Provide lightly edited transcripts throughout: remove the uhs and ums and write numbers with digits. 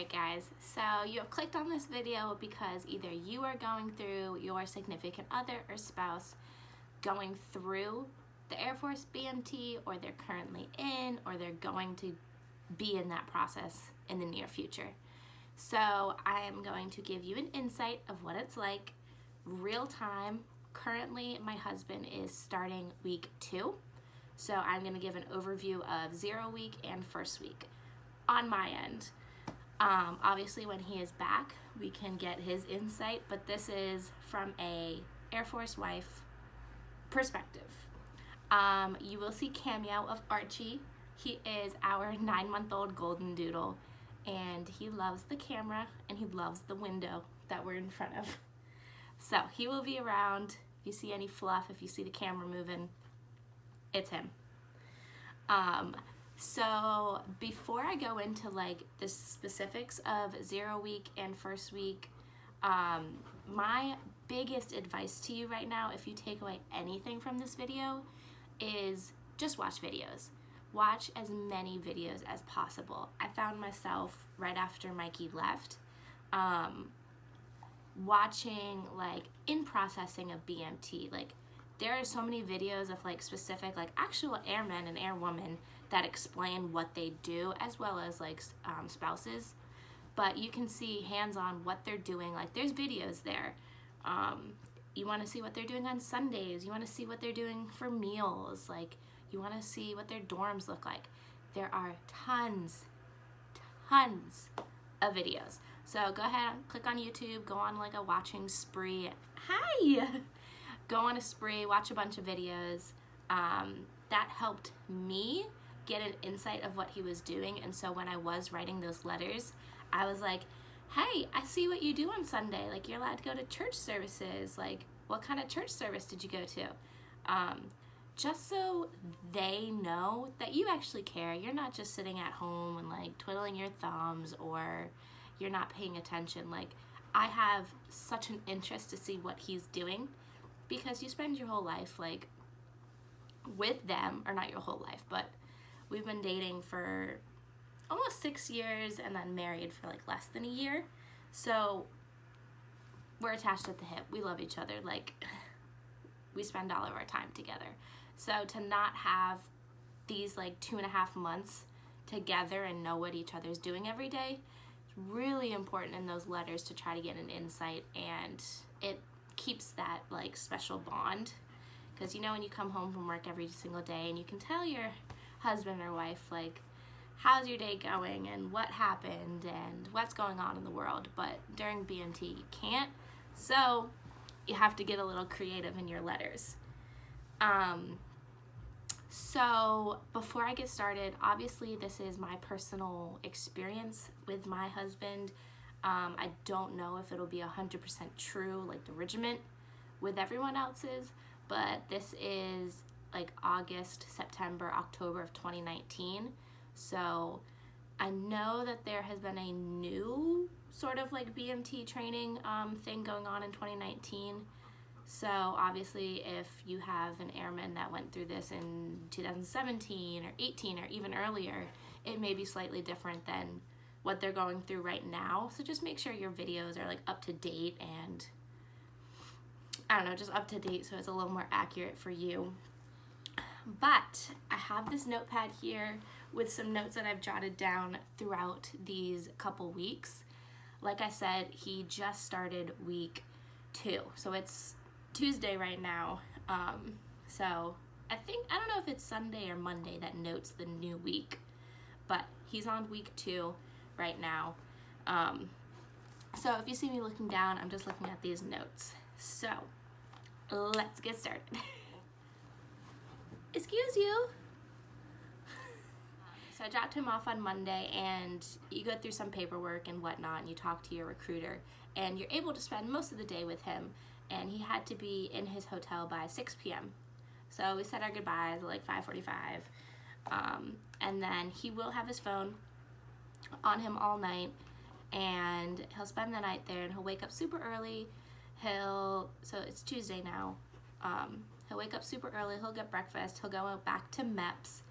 Alright guys, so you have clicked on this video because either you are going through, your significant other or spouse going through the Air Force BMT, or they're currently in, or they're going to be in that process in the near future. So I am going to give you an insight of what it's like real time. Currently my husband is starting week 2, so I'm going to give an overview of 0 week and first week on my end. Obviously when he is back we can get his insight, but this is from a Air Force wife perspective. You will see cameo of Archie. He is our 9-month-old golden doodle, and he loves the camera and he loves the window that we're in front of. So he will be around. If you see any fluff, if you see the camera moving, it's him. So before I go into like the specifics of 0 week and first week, my biggest advice to you right now, if you take away anything from this video, is just watch videos. Watch as many videos as possible. I found myself right after Mikey left, watching like in processing of BMT. Like there are so many videos of like specific like actual airmen and airwomen that explain what they do, as well as like spouses, but you can see hands-on what they're doing. Like there's videos there. You want to see what they're doing on Sundays, you want to see what they're doing for meals, like you want to see what their dorms look like. There are tons of videos. So go ahead, click on YouTube, go on like a watching spree. Hi! Go on a spree, watch a bunch of videos. That helped me get an insight of what he was doing, and so when I was writing those letters, I was like, hey, I see what you do on Sunday. Like you're allowed to go to church services. Like what kind of church service did you go to? Just so they know that you actually care. You're not just sitting at home and like twiddling your thumbs, or you're not paying attention. Like I have such an interest to see what he's doing, because you spend your whole life like with them, or not your whole life, but we've been dating for almost 6 years and then married for like less than a year. So we're attached at the hip. We love each other. Like we spend all of our time together. So to not have these like 2.5 months together and know what each other's doing every day, it's really important in those letters to try to get an insight, and it keeps that like special bond. Because you know when you come home from work every single day and you can tell your husband or wife like, how's your day going and what happened and what's going on in the world, but during BMT you can't, so you have to get a little creative in your letters. So before I get started, obviously this is my personal experience with my husband. I don't know if it'll be 100% true like the regiment with everyone else's, but this is like August, September, October of 2019. So I know that there has been a new sort of like BMT training thing going on in 2019. So obviously if you have an airman that went through this in 2017 or 18 or even earlier, it may be slightly different than what they're going through right now. So just make sure your videos are like up to date, and I don't know, just up to date so it's a little more accurate for you. But I have this notepad here with some notes that I've jotted down throughout these couple weeks. Like I said, he just started week 2, so it's Tuesday right now. So I don't know if it's Sunday or Monday that notes the new week, but he's on week 2 right now. So if you see me looking down, I'm just looking at these notes. So let's get started. Excuse you. So I dropped him off on Monday, and you go through some paperwork and whatnot, and you talk to your recruiter, and you're able to spend most of the day with him, and he had to be in his hotel by 6 p.m. So we said our goodbyes at like 5:45, and then he will have his phone on him all night, and he'll spend the night there, and he'll wake up super early. So it's Tuesday now. He'll wake up super early, he'll get breakfast, he'll go back to MEPS,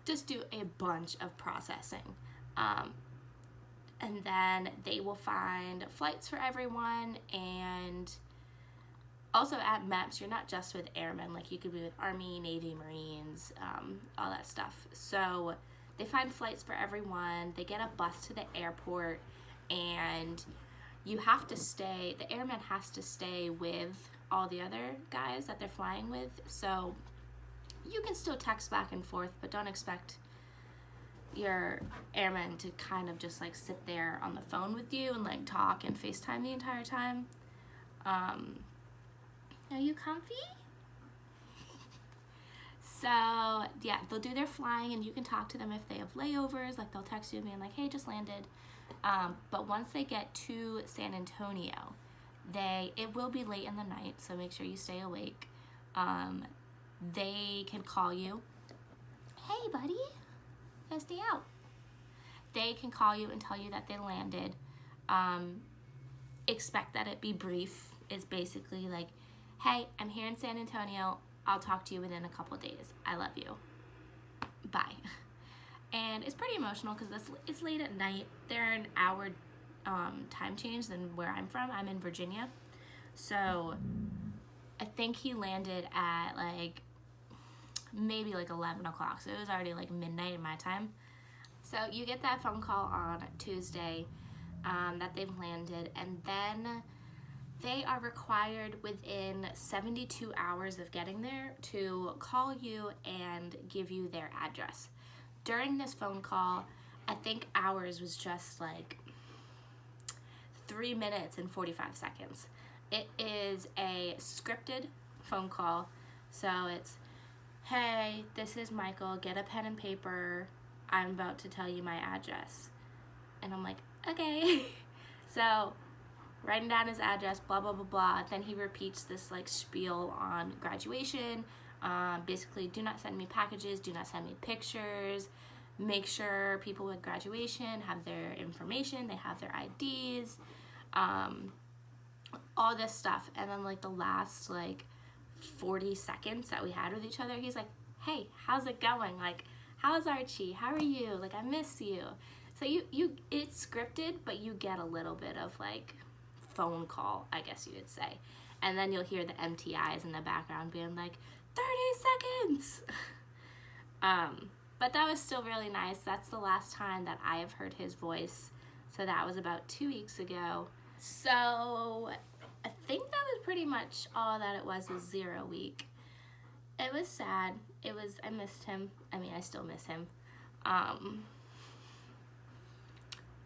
just do a bunch of processing. And and then they will find flights for everyone. And also at MEPS, you're not just with airmen, like you could be with Army, Navy, Marines, all that stuff. So they find flights for everyone. They get a bus to the airport, and you have to stay, the airman has to stay with all the other guys that they're flying with. So you can still text back and forth, but don't expect your airman to kind of just like sit there on the phone with you and like talk and FaceTime the entire time. Are you comfy? So yeah, they'll do their flying, and you can talk to them if they have layovers. Like they'll text you being like, hey, just landed. But once they get to San Antonio, it will be late in the night, so make sure you stay awake. They can call you. Hey, buddy, gotta stay out. They can call you and tell you that they landed. Expect that it be brief. Is basically like, hey, I'm here in San Antonio. I'll talk to you within a couple days. I love you. Bye. And it's pretty emotional because it's late at night. They're an hour time change than where I'm from. I'm in Virginia. So I think he landed at like maybe like 11 o'clock. So it was already like midnight in my time. So you get that phone call on Tuesday that they've landed, and then they are required within 72 hours of getting there to call you and give you their address. During this phone call, I think ours was just like 3 minutes and 45 seconds. It is a scripted phone call. So it's, hey, this is Michael, get a pen and paper. I'm about to tell you my address. And I'm like, okay. So writing down his address, blah, blah, blah, blah. Then he repeats this like spiel on graduation. Basically, do not send me packages, do not send me pictures. Make sure people with graduation have their information, they have their IDs, all this stuff. And then like the last like 40 seconds that we had with each other, he's like, hey, how's it going? Like, how's Archie? How are you? Like, I miss you. So it's scripted, but you get a little bit of like phone call, I guess you would say. And then you'll hear the MTIs in the background being like, 30 seconds. But that was still really nice. That's the last time that I have heard his voice. So that was about 2 weeks ago. So I think that was pretty much all that it was 0 week. It was sad. I missed him. I mean, I still miss him.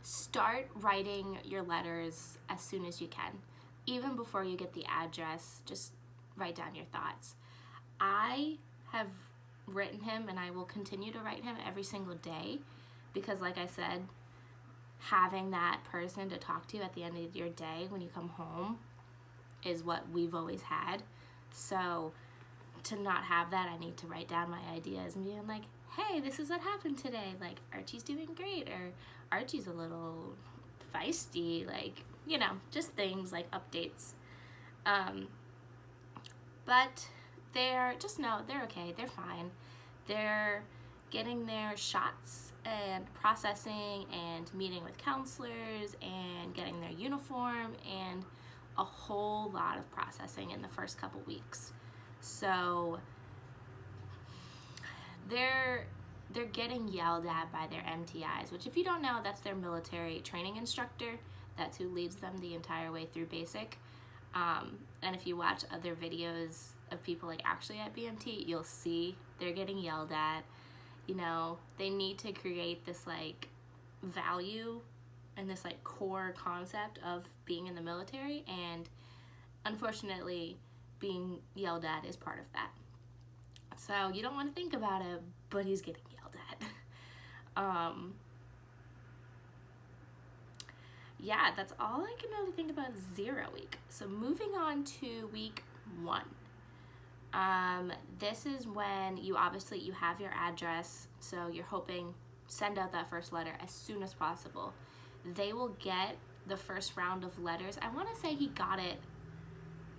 Start writing your letters as soon as you can. Even before you get the address, just write down your thoughts. I have written him, and I will continue to write him every single day, because like I said, having that person to talk to at the end of your day when you come home is what we've always had. So to not have that, I need to write down my ideas and being like, hey, this is what happened today. Like, Archie's doing great, or Archie's a little feisty, like, you know, just things like updates. But they're okay, they're fine. They're getting their shots and processing and meeting with counselors and getting their uniform and a whole lot of processing in the first couple weeks. So they're getting yelled at by their MTIs, which, if you don't know, that's their military training instructor. That's who leads them the entire way through basic. And if you watch other videos of people like actually at BMT, you'll see they're getting yelled at. You know, they need to create this like value and this like core concept of being in the military, and unfortunately being yelled at is part of that. So you don't want to think about it, but he's getting yelled at. Yeah, that's all I can really think about 0 week. So moving on to week 1. This is when you have your address, so you're hoping send out that first letter as soon as possible. They will get the first round of letters. I want to say he got it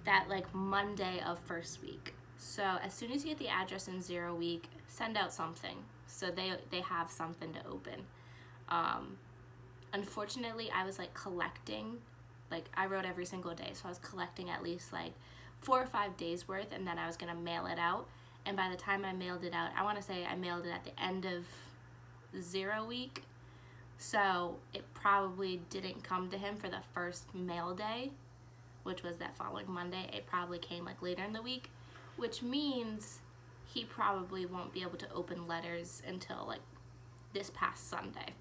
that like Monday of first week. So as soon as you get the address in 0 week, send out something so they have something to open. Unfortunately, I was like collecting, like I wrote every single day, so I was collecting at least like 4 or 5 days worth, and then I was gonna mail it out. And by the time I mailed it out, I want to say I mailed it at the end of 0 week, so it probably didn't come to him for the first mail day, which was that following Monday. It probably came like later in the week, which means he probably won't be able to open letters until like this past Sunday.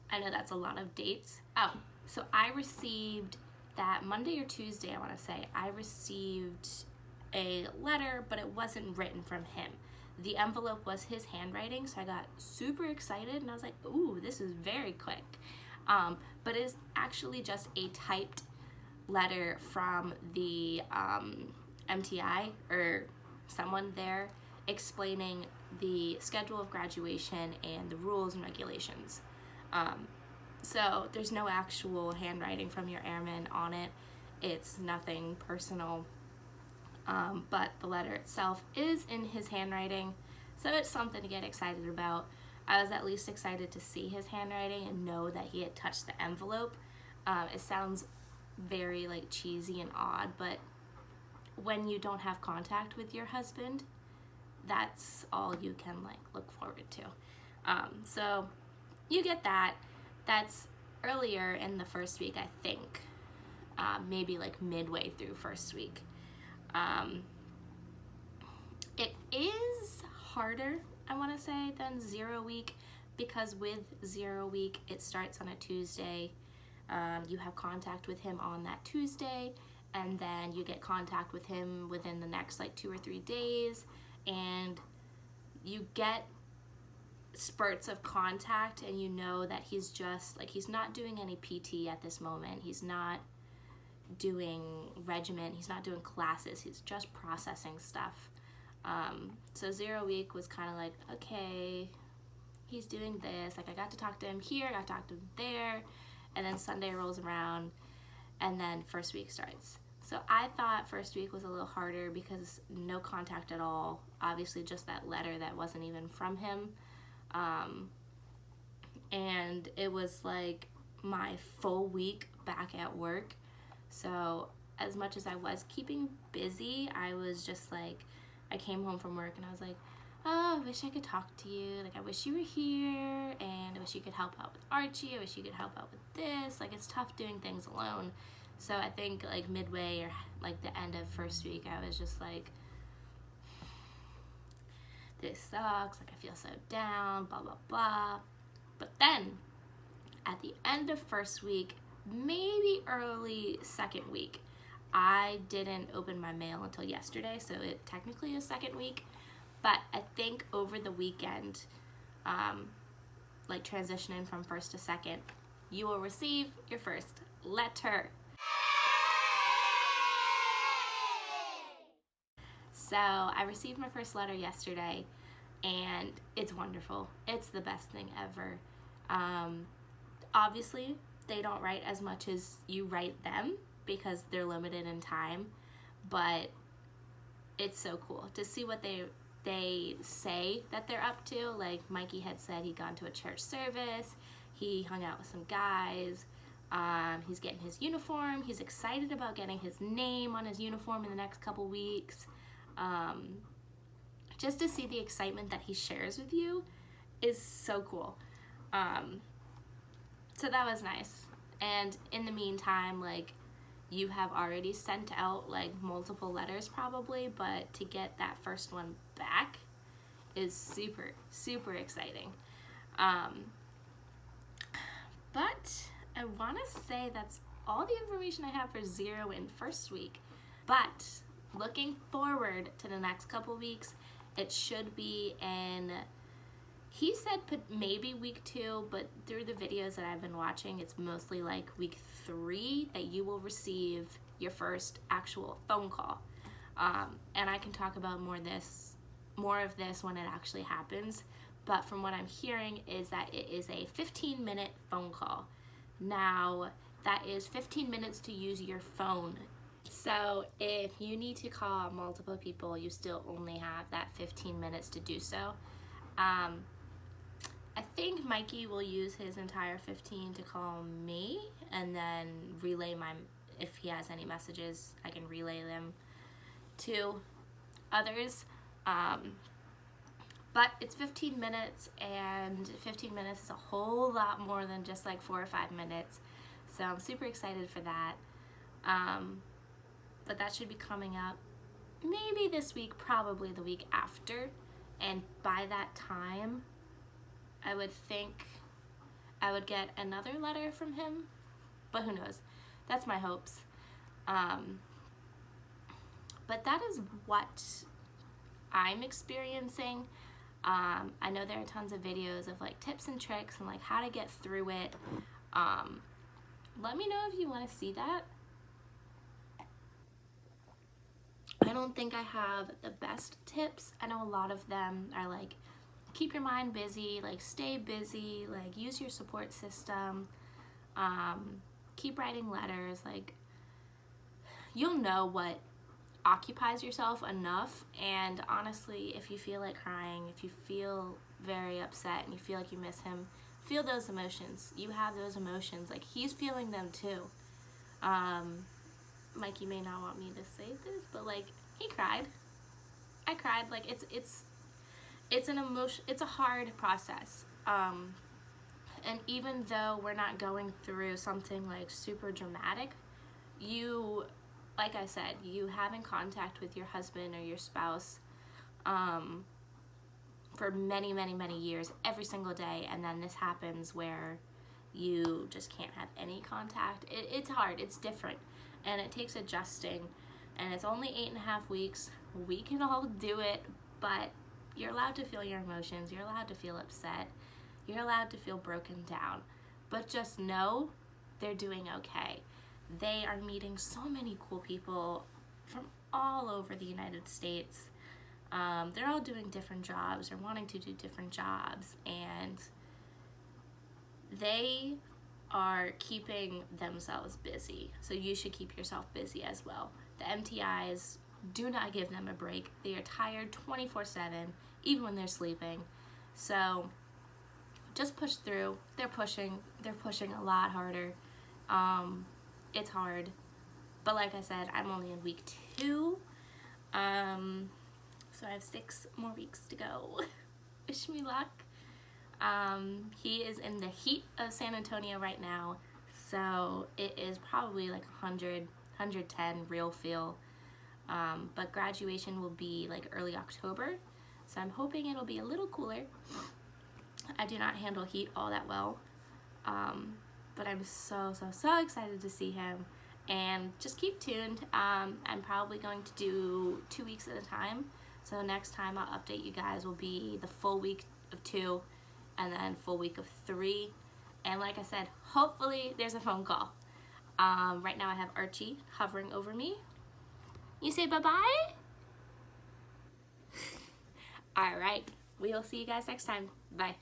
I know that's a lot of dates. Oh, so I received that Monday or Tuesday, I want to say, I received a letter, but it wasn't written from him. The envelope was his handwriting, so I got super excited, and I was like, ooh, this is very quick. But it's actually just a typed letter from the MTI or someone there explaining the schedule of graduation and the rules and regulations. So there's no actual handwriting from your airman on it. It's nothing personal, but the letter itself is in his handwriting, so it's something to get excited about. I was at least excited to see his handwriting and know that he had touched the envelope. It sounds very like cheesy and odd, but when you don't have contact with your husband, that's all you can like look forward to. So you get that. That's earlier in the first week, I think, maybe like midway through first week. It is harder, I want to say, than 0 week, because with 0 week it starts on a Tuesday. You have contact with him on that Tuesday, and then you get contact with him within the next like 2 or 3 days, and you get spurts of contact, and you know that he's just like, he's not doing any PT at this moment, he's not doing regimen, he's not doing classes, he's just processing stuff. So 0 week was kind of like, okay, he's doing this, like I got to talk to him here, I got to talk to him there, and then Sunday rolls around, and then first week starts. So I thought first week was a little harder because no contact at all, obviously just that letter that wasn't even from him. And it was like my full week back at work. So as much as I was keeping busy, I was just like, I came home from work and I was like, oh, I wish I could talk to you. Like, I wish you were here, and I wish you could help out with Archie. I wish you could help out with this. Like, it's tough doing things alone. So I think like midway or like the end of first week, I was just like, this sucks, like I feel so down, blah, blah, blah. But then at the end of first week, maybe early second week, I didn't open my mail until yesterday, so it technically is second week. But I think over the weekend, like transitioning from first to second, you will receive your first letter. So I received my first letter yesterday, and it's wonderful. It's the best thing ever. Obviously, they don't write as much as you write them because they're limited in time, but it's so cool to see what they say that they're up to. Like Mikey had said he'd gone to a church service, he hung out with some guys, he's getting his uniform, he's excited about getting his name on his uniform in the next couple weeks. Just to see the excitement that he shares with you is so cool. So that was nice. And in the meantime, like, you have already sent out like multiple letters probably, but to get that first one back is super, super exciting. But I want to say that's all the information I have for 0 in first week. But looking forward to the next couple weeks, it should be in, he said maybe week 2, but through the videos that I've been watching, it's mostly like week 3 that you will receive your first actual phone call. And I can talk about more of this when it actually happens. But from what I'm hearing is that it is a 15-minute phone call. Now, that is 15 minutes to use your phone. So if you need to call multiple people, you still only have that 15 minutes to do so. I think Mikey will use his entire 15 to call me and then relay if he has any messages, I can relay them to others. But it's 15 minutes, and 15 minutes is a whole lot more than just like 4 or 5 minutes. So I'm super excited for that. But that should be coming up maybe this week, probably the week after. And by that time, I would think I would get another letter from him, but who knows? That's my hopes. But that is what I'm experiencing. I know there are tons of videos of like tips and tricks and like how to get through it. Let me know if you want to see that. I don't think I have the best tips. I know a lot of them are like, keep your mind busy, like stay busy, like use your support system, keep writing letters. Like, you'll know what occupies yourself enough. And honestly, if you feel like crying, if you feel very upset and you feel like you miss him, feel those emotions. You have those emotions. Like, he's feeling them too. Mikey may not want me to say this, but like, he cried. I cried. Like, it's an emotion. It's a hard process. And even though we're not going through something like super dramatic, you, like I said, you having contact with your husband or your spouse for many, many, many years, every single day, and then this happens where you just can't have any contact. It's hard. It's different, and it takes adjusting, and it's only 8.5 weeks. We can all do it, but you're allowed to feel your emotions. You're allowed to feel upset. You're allowed to feel broken down, but just know they're doing okay. They are meeting so many cool people from all over the United States. They're all doing different jobs or wanting to do different jobs, and they are keeping themselves busy. So you should keep yourself busy as well. The MTIs, do not give them a break. They are tired 24/7, even when they're sleeping. So just push through. They're pushing a lot harder. It's hard, but like I said, I'm only in week 2, so I have 6 more weeks to go. Wish me luck. He is in the heat of San Antonio right now, so it is probably like 100, 110 real feel, but graduation will be like early October, so I'm hoping it'll be a little cooler. I do not handle heat all that well, but I'm so excited to see him, and just keep tuned. I'm probably going to do 2 weeks at a time, so next time I'll update you guys will be the full week of 2 and then full week of 3, and like I said, hopefully there's a phone call. Right now I have Archie hovering over me. You say bye-bye? All right, we'll see you guys next time. Bye.